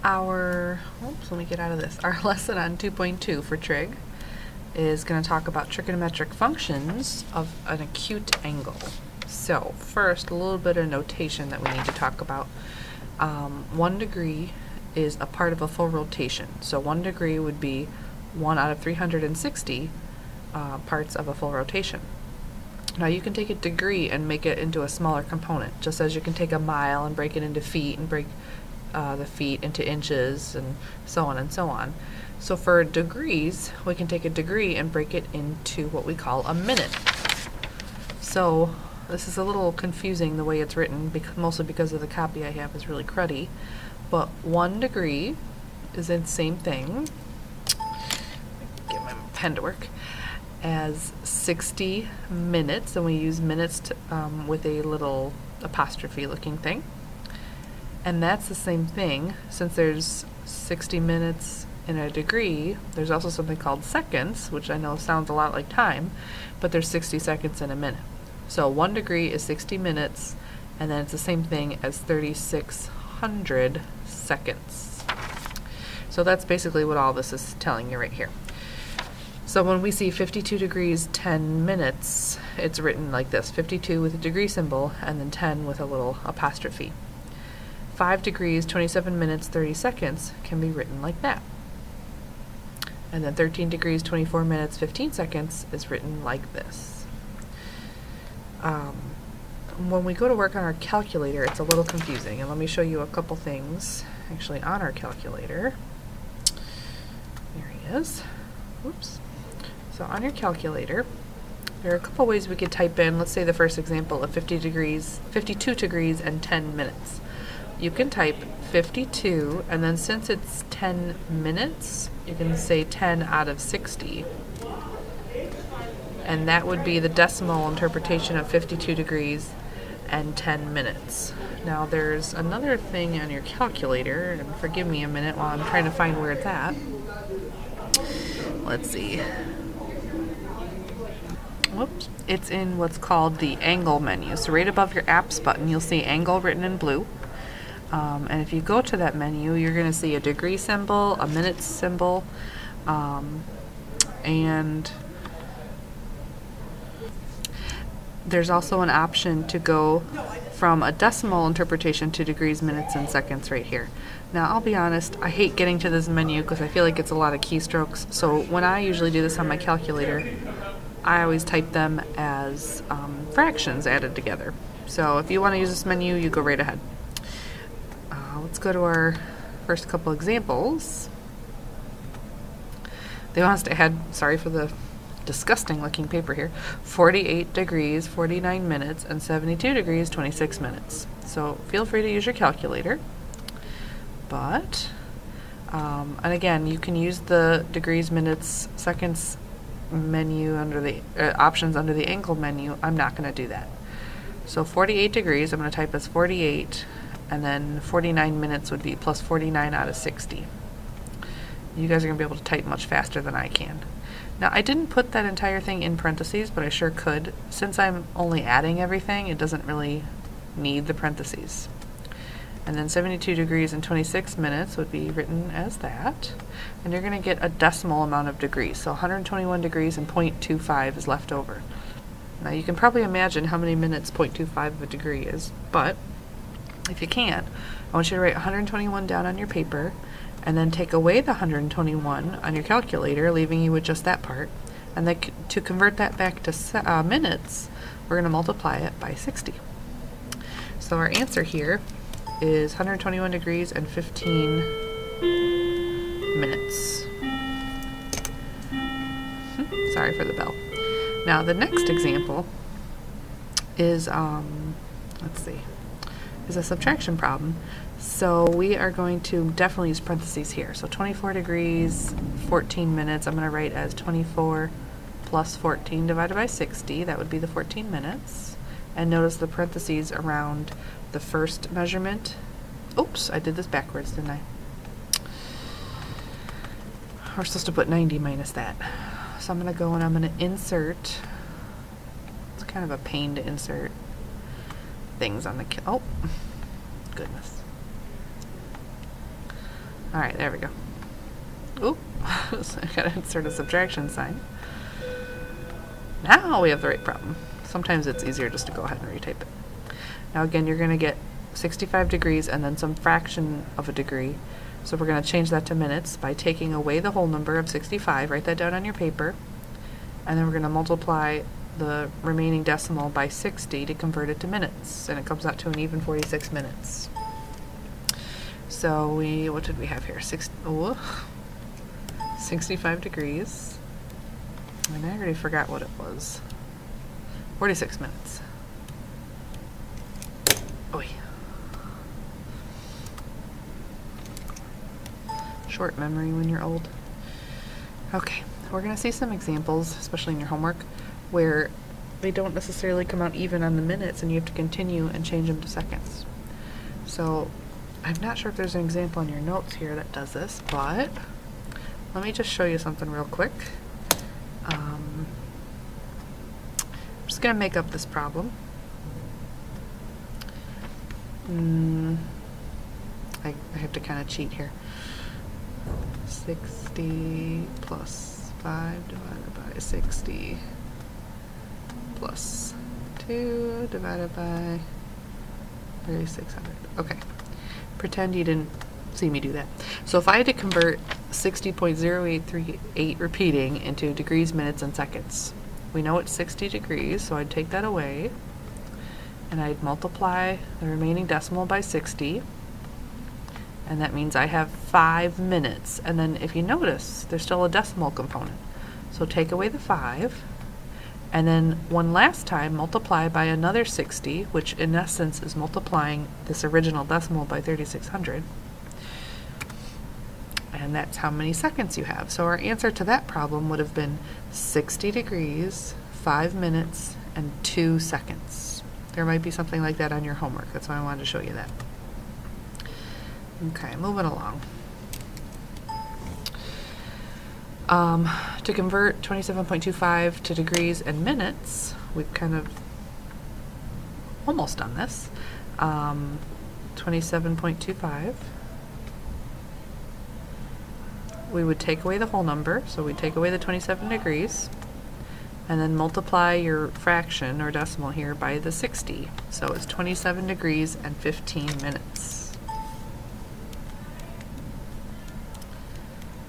Oops, let me get out of this. Our lesson on 2.2 for trig is going to talk about trigonometric functions of an acute angle. So first, a little bit of notation that we need to talk about. 1 degree is a part of a full rotation. So 1 degree would be 1 out of 360 parts of a full rotation. Now you can take a degree and make it into a smaller component, just as you can take a mile and break it into feet and break the feet into inches and so on and so on. So for degrees, we can take a degree and break it into what we call a minute. So this is a little confusing the way it's written, mostly because of the copy I have is really cruddy. But 1 degree is the same thing, get my pen to work, as 60 minutes, and we use minutes to, with a little apostrophe looking thing. And that's the same thing. Since there's 60 minutes in a degree, there's also something called seconds, which I know sounds a lot like time, but there's 60 seconds in a minute. So 1 degree is 60 minutes, and then it's the same thing as 3,600 seconds. So that's basically what all this is telling you right here. So when we see 52 degrees 10 minutes, it's written like this: 52 with a degree symbol and then 10 with a little apostrophe. 5 degrees 27 minutes 30 seconds can be written like that. And then 13 degrees 24 minutes 15 seconds is written like this. When we go to work on our calculator, it's a little confusing, and let me show you a couple things actually on our calculator. There he is. Whoops. So on your calculator, there are a couple ways we could type in, let's say the first example of 52 degrees and 10 minutes. You can type 52, and then since it's 10 minutes, you can say 10 out of 60. And that would be the decimal interpretation of 52 degrees and 10 minutes. Now there's another thing on your calculator, and forgive me a minute while I'm trying to find where it's at. Let's see. Whoops. It's in what's called the angle menu. So right above your apps button, you'll see angle written in blue. And if you go to that menu, you're going to see a degree symbol, a minute symbol, and there's also an option to go from a decimal interpretation to degrees, minutes, and seconds right here. Now, I'll be honest, I hate getting to this menu because I feel like it's a lot of keystrokes. So when I usually do this on my calculator, I always type them as fractions added together. So if you want to use this menu, you go right ahead. Let's go to our first couple examples. They want us to add, sorry for the disgusting looking paper here, 48 degrees, 49 minutes, and 72 degrees, 26 minutes. So feel free to use your calculator. But, and again, you can use the degrees, minutes, seconds menu under the options under the angle menu. I'm not going to do that. So 48 degrees, I'm going to type as 48, and then 49 minutes would be plus 49 out of 60. You guys are going to be able to type much faster than I can. Now, I didn't put that entire thing in parentheses, but I sure could. Since I'm only adding everything, it doesn't really need the parentheses. And then 72 degrees and 26 minutes would be written as that. And you're going to get a decimal amount of degrees. So 121 degrees and 0.25 is left over. Now, you can probably imagine how many minutes 0.25 of a degree is, but if you can't, I want you to write 121 down on your paper, and then take away the 121 on your calculator, leaving you with just that part. And then to convert that back to minutes, we're going to multiply it by 60. So our answer here is 121 degrees and 15 minutes. Sorry for the bell. Now the next example is, let's see, is a subtraction problem. So we are going to definitely use parentheses here. So 24 degrees, 14 minutes, I'm going to write as 24 plus 14 divided by 60. That would be the 14 minutes. And notice the parentheses around the first measurement. Oops, I did this backwards, didn't I? We're supposed to put 90 minus that. So I'm going to go and I'm going to insert. It's kind of a pain to insert things on the oh, goodness. All right, there we go. Oop, so I gotta insert a subtraction sign. Now we have the right problem. Sometimes it's easier just to go ahead and retype it. Now again, you're gonna get 65 degrees and then some fraction of a degree. So we're gonna change that to minutes by taking away the whole number of 65, write that down on your paper, and then we're gonna multiply the remaining decimal by 60 to convert it to minutes, and it comes out to an even 46 minutes. So what did we have here? 65 degrees, and I already forgot what it was. 46 minutes. Oy. Short memory when you're old. Okay, we're gonna see some examples, especially in your homework, where they don't necessarily come out even on the minutes and you have to continue and change them to seconds. So I'm not sure if there's an example in your notes here that does this, but let me just show you something real quick. I'm just gonna make up this problem. I have to kind of cheat here. 60 plus 5 divided by 60 plus 2 divided by 3,600. Okay. Pretend you didn't see me do that. So if I had to convert 60.0838 repeating into degrees, minutes, and seconds, we know it's 60 degrees, so I'd take that away, and I'd multiply the remaining decimal by 60, and that means I have 5 minutes. And then if you notice, there's still a decimal component. So take away the 5, and then one last time multiply by another 60, which in essence is multiplying this original decimal by 3,600. And that's how many seconds you have. So our answer to that problem would have been 60 degrees, 5 minutes, and 2 seconds. There might be something like that on your homework. That's why I wanted to show you that. Okay, moving along. To convert 27.25 to degrees and minutes, we've kind of almost done this. 27.25. We would take away the whole number, so we take away the 27 degrees, and then multiply your fraction or decimal here by the 60. So it's 27 degrees and 15 minutes.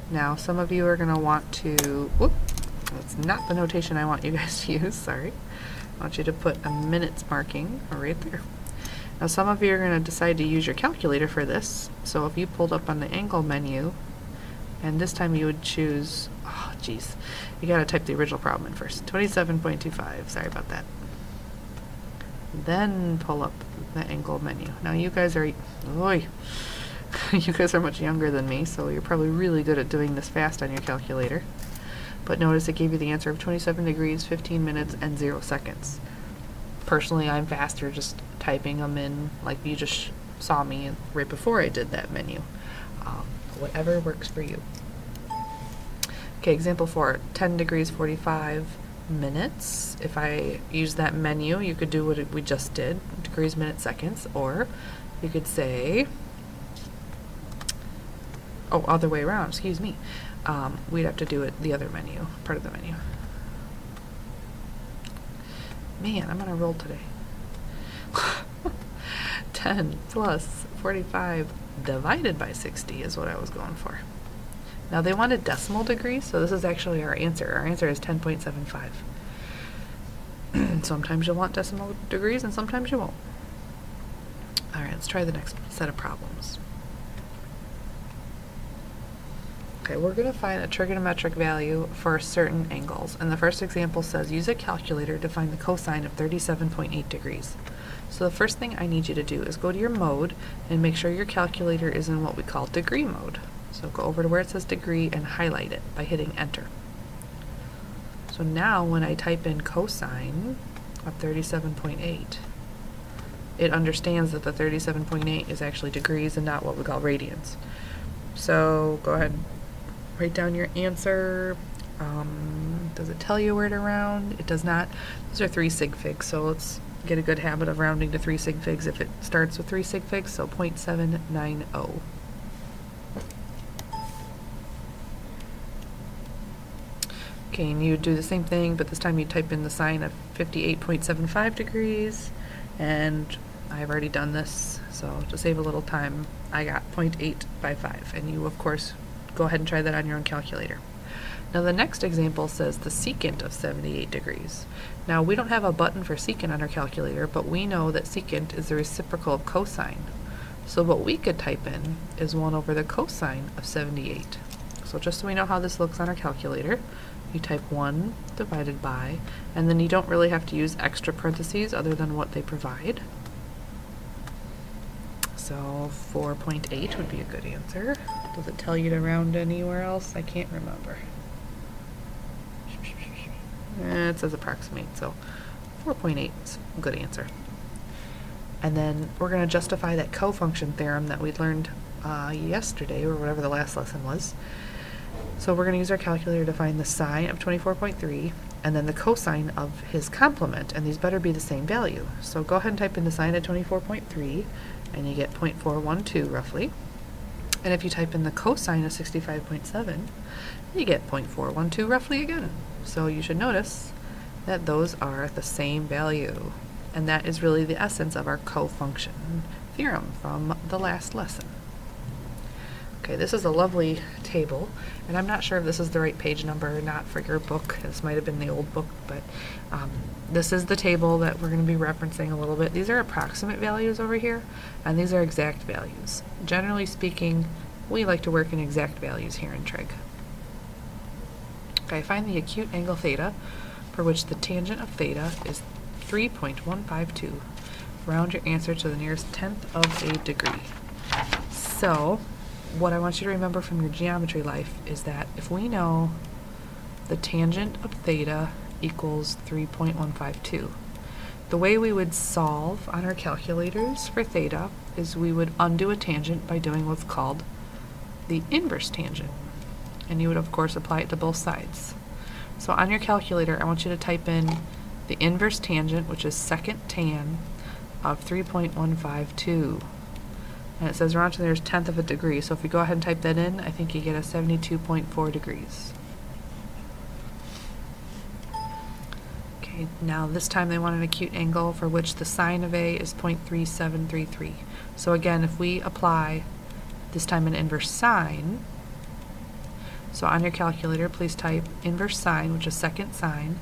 Now, some of you are going to want to, whoop, that's not the notation I want you guys to use, sorry. I want you to put a minutes marking right there. Now, some of you are going to decide to use your calculator for this. So if you pulled up on the angle menu, and this time you would choose, oh geez, you got to type the original problem in first. 27.25, sorry about that. Then pull up the angle menu. Now you guys are, oy, you guys are much younger than me, so you're probably really good at doing this fast on your calculator. But notice it gave you the answer of 27 degrees, 15 minutes, and 0 seconds. Personally, I'm faster just typing them in like you just saw me right before I did that menu. Whatever works for you. Okay, example 4, 10 degrees, 45 minutes. If I use that menu, you could do what we just did, degrees, minutes, seconds, or you could say, oh, other way around, excuse me. We'd have to do it the other menu, part of the menu. Man, I'm on a roll today. 10 plus 45 divided by 60 is what I was going for. Now they wanted decimal degrees, so this is actually our answer. Our answer is 10.75. Sometimes you'll want decimal degrees and sometimes you won't. Alright, let's try the next set of problems. Okay, we're going to find a trigonometric value for certain angles. And the first example says, use a calculator to find the cosine of 37.8 degrees. So the first thing I need you to do is go to your mode and make sure your calculator is in what we call degree mode. So go over to where it says degree and highlight it by hitting enter. So now when I type in cosine of 37.8, it understands that the 37.8 is actually degrees and not what we call radians. So go ahead and write down your answer. Does it tell you where to round? It does not. Those are 3 sig figs, so let's get a good habit of rounding to 3 sig figs if it starts with 3 sig figs, so 0.790. Okay, and you do the same thing, but this time you type in the sine of 58.75 degrees, and I've already done this, so to save a little time, I got 0.855, and you, of course, go ahead and try that on your own calculator. Now the next example says the secant of 78 degrees. Now we don't have a button for secant on our calculator, but we know that secant is the reciprocal of cosine. So what we could type in is 1 over the cosine of 78. So just so we know how this looks on our calculator, you type 1 divided by, and then you don't really have to use extra parentheses other than what they provide. So 4.8 would be a good answer. Does it tell you to round anywhere else? I can't remember. It says approximate, so 4.8 is a good answer. And then we're going to justify that cofunction theorem that we learned yesterday, or whatever the last lesson was. So we're going to use our calculator to find the sine of 24.3 and then the cosine of his complement, and these better be the same value. So go ahead and type in the sine of 24.3 and you get 0.412 roughly. And if you type in the cosine of 65.7, you get 0.412 roughly again. So you should notice that those are the same value. And that is really the essence of our cofunction theorem from the last lesson. Okay, this is a lovely table, and I'm not sure if this is the right page number or not for your book. This might have been the old book, but this is the table that we're going to be referencing a little bit. These are approximate values over here, and these are exact values. Generally speaking, we like to work in exact values here in Trig. Okay, find the acute angle theta, for which the tangent of theta is 3.152. Round your answer to the nearest tenth of a degree. So, what I want you to remember from your geometry life is that if we know the tangent of theta equals 3.152, the way we would solve on our calculators for theta is we would undo a tangent by doing what's called the inverse tangent. And you would, of course, apply it to both sides. So on your calculator, I want you to type in the inverse tangent, which is second tan of 3.152. And it says round to the nearest tenth of a degree. So if you go ahead and type that in, I think you get a 72.4 degrees. Okay, now this time they want an acute angle for which the sine of A is 0.3733. So again, if we apply this time an inverse sine, so on your calculator, please type inverse sine, which is second sine,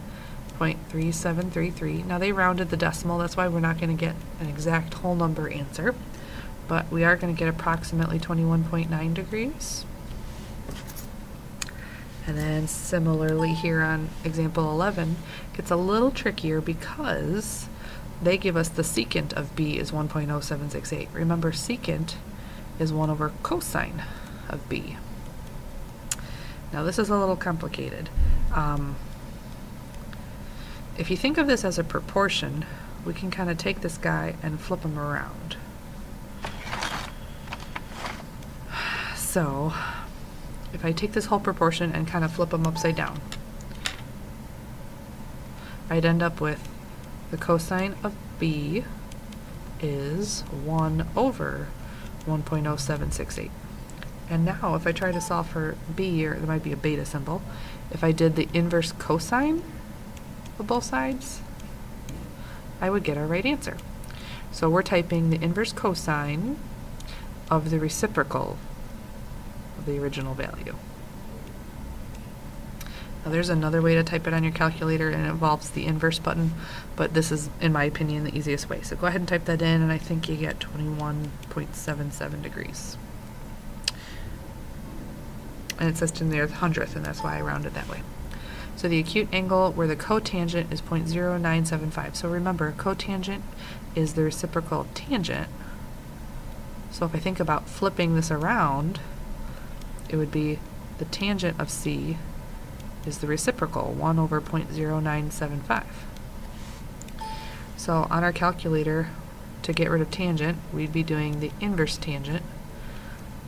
0.3733. Now they rounded the decimal, that's why we're not going to get an exact whole number answer, but we are going to get approximately 21.9 degrees. And then similarly here on example 11, it gets a little trickier because they give us the secant of B is 1.0768. Remember, secant is 1 over cosine of B. Now this is a little complicated. If you think of this as a proportion, we can kind of take this guy and flip him around. So if I take this whole proportion and kind of flip them upside down, I'd end up with the cosine of B is 1 over 1.0768. And now if I try to solve for B, or there might be a beta symbol, if I did the inverse cosine of both sides, I would get our right answer. So we're typing the inverse cosine of the reciprocal of the original value. Now there's another way to type it on your calculator, and it involves the inverse button, but this is, in my opinion, the easiest way. So go ahead and type that in, and I think you get 21.77 degrees. And it says to the nearest hundredth, and that's why I rounded that way. So the acute angle where the cotangent is 0.0975. So remember, cotangent is the reciprocal of tangent. So if I think about flipping this around, it would be the tangent of C is the reciprocal, 1 over 0.0975. So on our calculator, to get rid of tangent, we'd be doing the inverse tangent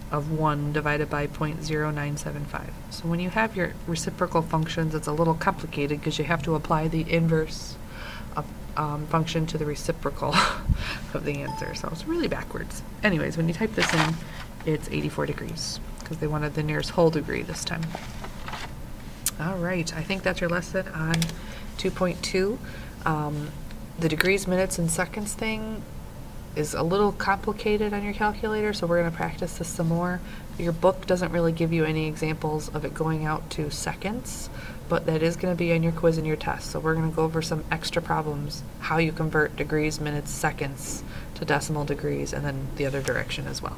of 1 divided by 0.0975. So when you have your reciprocal functions, it's a little complicated because you have to apply the inverse function to the reciprocal of the answer. So it's really backwards. Anyways, when you type this in, it's 84 degrees because they wanted the nearest whole degree this time. All right, I think that's your lesson on 2.2. The degrees, minutes, and seconds thing is a little complicated on your calculator, so we're going to practice this some more. Your book doesn't really give you any examples of it going out to seconds, but that is going to be in your quiz and your test. So we're going to go over some extra problems, how you convert degrees, minutes, seconds to decimal degrees, and then the other direction as well.